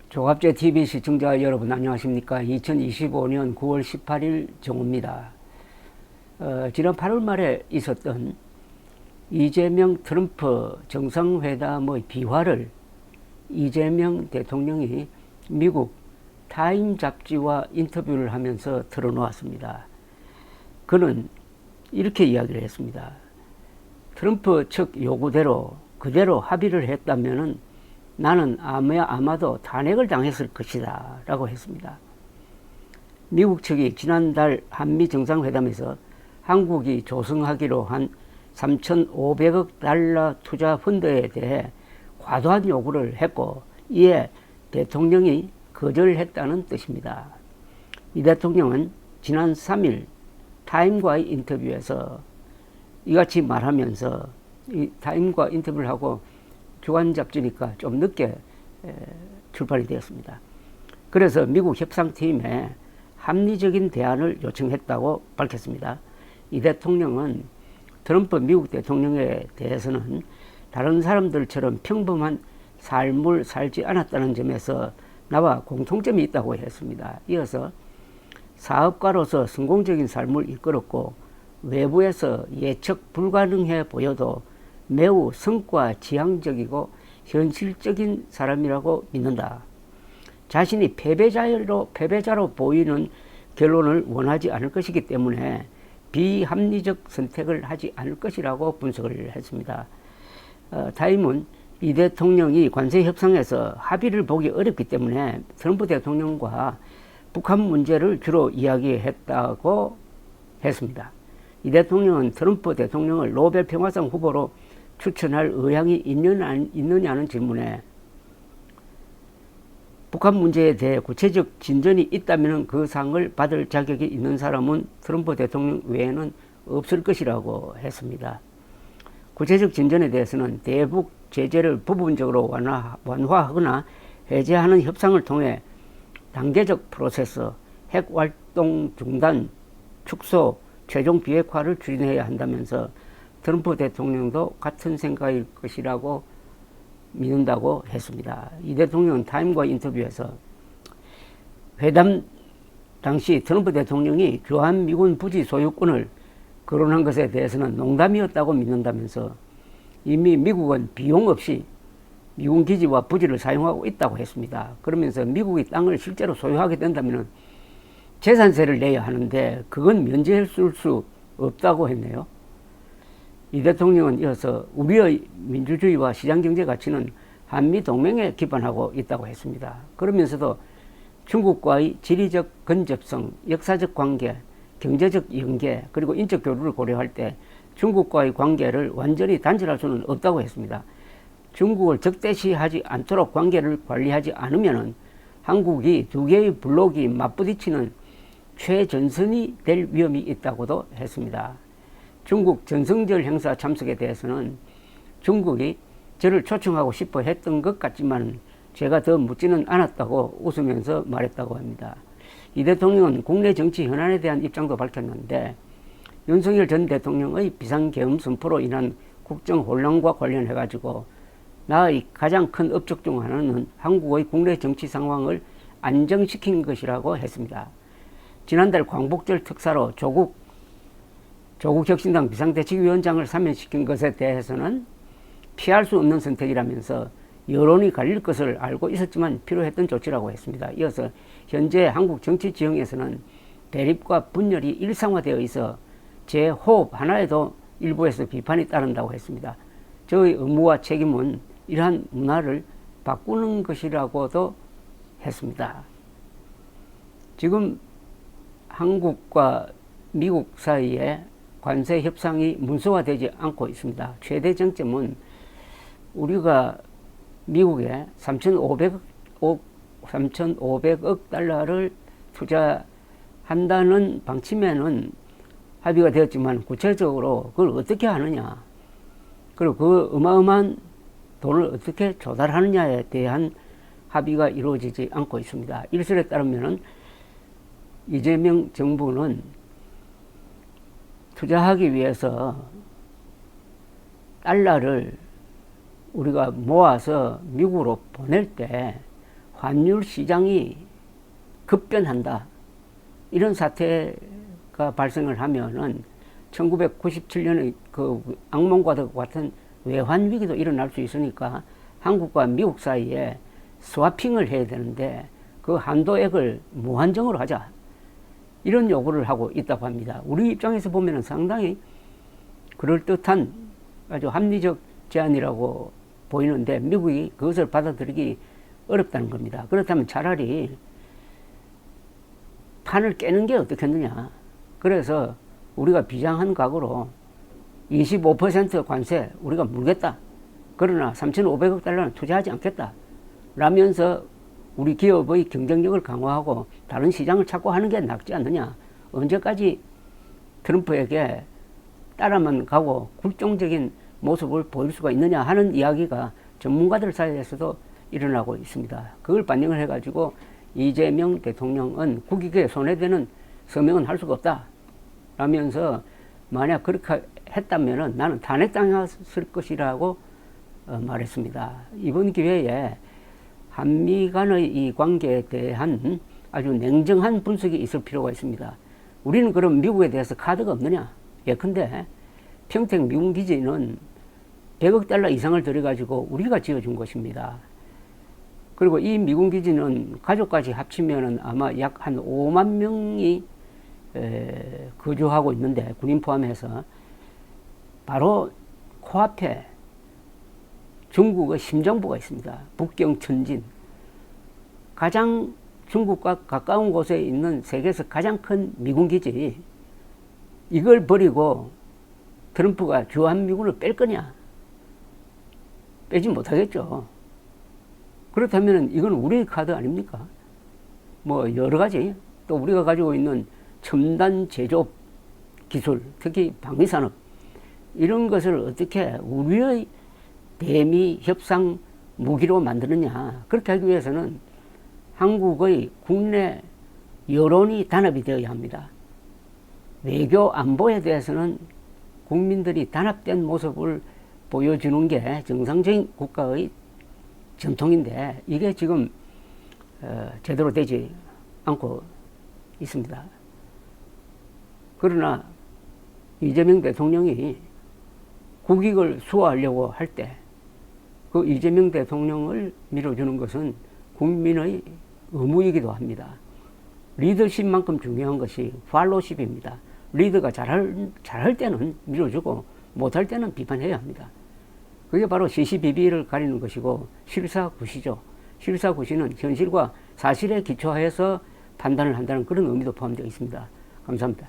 조갑제 TV 시청자 여러분 안녕하십니까. 2025년 9월 18일 정오입니다. 지난 8월 말에 있었던 이재명 트럼프 정상회담의 비화를 이재명 대통령이 미국 타임 잡지와 인터뷰를 하면서 틀어놓았습니다. 그는 이렇게 이야기를 했습니다. 트럼프 측 요구대로 그대로 합의를 했다면 나는 아마도 탄핵을 당했을 것이다 라고 했습니다. 미국 측이 지난달 한미 정상회담에서 한국이 조성하기로 한 3,500억 달러 투자 펀드에 대해 과도한 요구를 했고 이에 대통령이 거절했다는 뜻입니다. 이 대통령은 지난 3일 타임과의 인터뷰에서 이같이 말하면서 이 타임과 인터뷰를 하고 주간 잡지니까 좀 늦게 출판이 되었습니다. 그래서 미국 협상팀에 합리적인 대안을 요청했다고 밝혔습니다. 이 대통령은 트럼프 미국 대통령에 대해서는 다른 사람들처럼 평범한 삶을 살지 않았다는 점에서 나와 공통점이 있다고 했습니다. 이어서 사업가로서 성공적인 삶을 이끌었고 외부에서 예측 불가능해 보여도 매우 성과 지향적이고 현실적인 사람이라고 믿는다. 자신이 패배자로 보이는 결론을 원하지 않을 것이기 때문에 비합리적 선택을 하지 않을 것이라고 분석을 했습니다. 타임은 이 대통령이 관세 협상에서 합의를 보기 어렵기 때문에 트럼프 대통령과 북한 문제를 주로 이야기했다고 했습니다. 이 대통령은 트럼프 대통령을 노벨 평화상 후보로 추천할 의향이 있느냐는 질문에 북한 문제에 대해 구체적 진전이 있다면 그 상을 받을 자격이 있는 사람은 트럼프 대통령 외에는 없을 것이라고 했습니다. 구체적 진전에 대해서는 대북 제재를 부분적으로 완화하거나 해제하는 협상을 통해 단계적 프로세스, 핵활동 중단, 축소, 최종 비핵화를 추진해야 한다면서 트럼프 대통령도 같은 생각일 것이라고 믿는다고 했습니다. 이 대통령은 타임과 인터뷰에서 회담 당시 트럼프 대통령이 주한미군 부지 소유권을 거론한 것에 대해서는 농담이었다고 믿는다면서 이미 미국은 비용 없이 미군 기지와 부지를 사용하고 있다고 했습니다. 그러면서 미국이 땅을 실제로 소유하게 된다면 재산세를 내야 하는데 그건 면제해줄 수 없다고 했네요. 이 대통령은 이어서 우리의 민주주의와 시장경제 가치는 한미동맹에 기반하고 있다고 했습니다. 그러면서도 중국과의 지리적 근접성, 역사적 관계, 경제적 연계, 그리고 인적 교류를 고려할 때 중국과의 관계를 완전히 단절할 수는 없다고 했습니다. 중국을 적대시하지 않도록 관계를 관리하지 않으면 한국이 두 개의 블록이 맞부딪히는 최전선이 될 위험이 있다고도 했습니다. 중국 전승절 행사 참석에 대해서는 중국이 저를 초청하고 싶어 했던 것 같지만 제가 더 묻지는 않았다고 웃으면서 말했다고 합니다. 이 대통령은 국내 정치 현안에 대한 입장도 밝혔는데 윤석열 전 대통령의 비상계엄 선포로 인한 국정 혼란과 관련해가지고 나의 가장 큰 업적 중 하나는 한국의 국내 정치 상황을 안정시킨 것이라고 했습니다. 지난달 광복절 특사로 조국혁신당 비상대책위원장을 사면시킨 것에 대해서는 피할 수 없는 선택이라면서 여론이 갈릴 것을 알고 있었지만 필요했던 조치라고 했습니다. 이어서 현재 한국 정치 지형에서는 대립과 분열이 일상화되어 있어 제 호흡 하나에도 일부에서 비판이 따른다고 했습니다. 저의 의무와 책임은 이러한 문화를 바꾸는 것이라고도 했습니다. 지금 한국과 미국 사이에 관세 협상이 문서화되지 않고 있습니다. 최대 쟁점은 우리가 미국에 3,500억 달러를 투자한다는 방침에는 합의가 되었지만 구체적으로 그걸 어떻게 하느냐, 그리고 그 어마어마한 돈을 어떻게 조달하느냐에 대한 합의가 이루어지지 않고 있습니다. 일설에 따르면 이재명 정부는 투자하기 위해서 달러를 우리가 모아서 미국으로 보낼 때 환율 시장이 급변한다. 이런 사태가 발생을 하면은 1997년의 그 악몽과도 같은 외환 위기도 일어날 수 있으니까 한국과 미국 사이에 스와핑을 해야 되는데 그 한도액을 무한정으로 하자. 이런 요구를 하고 있다고 합니다. 우리 입장에서 보면 상당히 그럴듯한 아주 합리적 제안이라고 보이는데 미국이 그것을 받아들이기 어렵다는 겁니다. 그렇다면 차라리 판을 깨는 게 어떻겠느냐. 그래서 우리가 비장한 각오로 25% 관세 우리가 물겠다. 그러나 3,500억 달러는 투자하지 않겠다. 라면서 우리 기업의 경쟁력을 강화하고 다른 시장을 찾고 하는 게 낫지 않느냐. 언제까지 트럼프에게 따라만 가고 굴종적인 모습을 보일 수가 있느냐 하는 이야기가 전문가들 사이에서도 일어나고 있습니다. 그걸 반영을 해가지고 이재명 대통령은 국익에 손해되는 서명은 할 수가 없다. 라면서 만약 그렇게 했다면 나는 탄핵당했을 것이라고 말했습니다. 이번 기회에 한미 간의 이 관계에 대한 아주 냉정한 분석이 있을 필요가 있습니다. 우리는 그럼 미국에 대해서 카드가 없느냐? 예컨대 평택 미군 기지는 100억 달러 이상을 들여가지고 우리가 지어준 것입니다. 그리고 이 미군 기지는 가족까지 합치면 아마 약 한 5만 명이 거주하고 있는데 군인 포함해서 바로 코앞에 중국의 심정부가 있습니다. 북경 천진. 가장 중국과 가까운 곳에 있는 세계에서 가장 큰 미군 기지. 이걸 버리고 트럼프가 주한미군을 뺄 거냐? 빼지 못하겠죠. 그렇다면 이건 우리의 카드 아닙니까? 뭐 여러 가지 또 우리가 가지고 있는 첨단 제조업 기술, 특히 방위산업 이런 것을 어떻게 우리의 대미 협상 무기로 만드느냐. 그렇게 하기 위해서는 한국의 국내 여론이 단합이 되어야 합니다. 외교 안보에 대해서는 국민들이 단합된 모습을 보여주는 게 정상적인 국가의 전통인데 이게 지금 제대로 되지 않고 있습니다. 그러나 이재명 대통령이 국익을 수호하려고 할 때 그 이재명 대통령을 밀어주는 것은 국민의 의무이기도 합니다. 리더십만큼 중요한 것이 팔로우십입니다. 리더가 잘할 때는 밀어주고 못할 때는 비판해야 합니다. 그게 바로 시시비비를 가리는 것이고 실사구시죠. 실사구시는 현실과 사실에 기초해서 판단을 한다는 그런 의미도 포함되어 있습니다. 감사합니다.